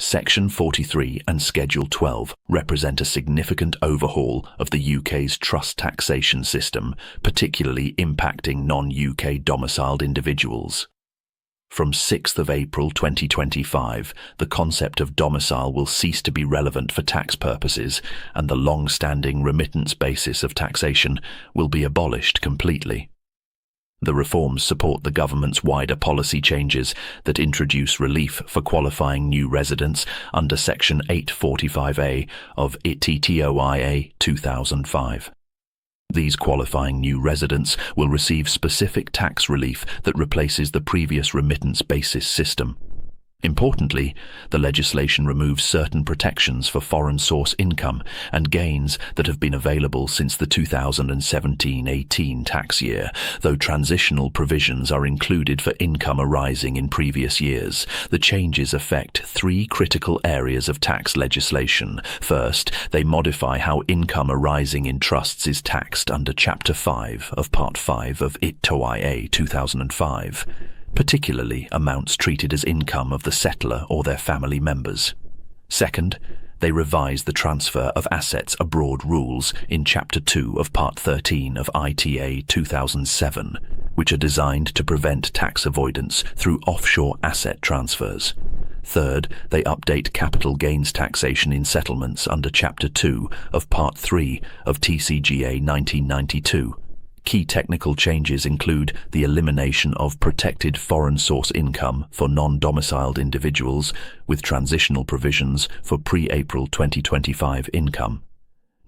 Section 43 and Schedule 12 represent a significant overhaul of the UK's trust taxation system, particularly impacting non-UK domiciled individuals. From 6th of April 2025, the concept of domicile will cease to be relevant for tax purposes, and the long-standing remittance basis of taxation will be abolished completely. The reforms support the government's wider policy changes that introduce relief for qualifying new residents under Section 845A of ITTOIA 2005. These qualifying new residents will receive specific tax relief that replaces the previous remittance basis system. Importantly, the legislation removes certain protections for foreign source income and gains that have been available since the 2017-18 tax year, though transitional provisions are included for income arising in previous years. The changes affect three critical areas of tax legislation. First, they modify how income arising in trusts is taxed under Chapter 5 of Part 5 of ITTOIA 2005. Particularly amounts treated as income of the settlor or their family members. Second, they revise the transfer of assets abroad rules in Chapter 2 of Part 13 of ITA 2007, which are designed to prevent tax avoidance through offshore asset transfers. Third, they update capital gains taxation in settlements under Chapter 2 of Part 3 of TCGA 1992. Key technical changes include the elimination of protected foreign source income for non-domiciled individuals with transitional provisions for pre-April 2025 income,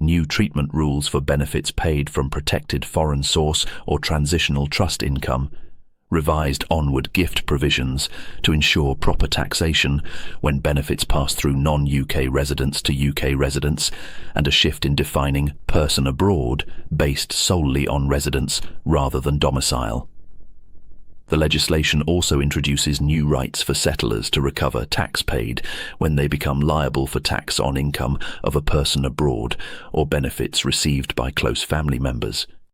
new treatment rules for benefits paid from protected foreign source or transitional trust income, revised onward gift provisions to ensure proper taxation when benefits pass through non-UK residents to UK residents, and a shift in defining person abroad based solely on residence rather than domicile. The legislation also introduces new rights for settlers to recover tax paid when they become liable for tax on income of a person abroad or benefits received by close family members.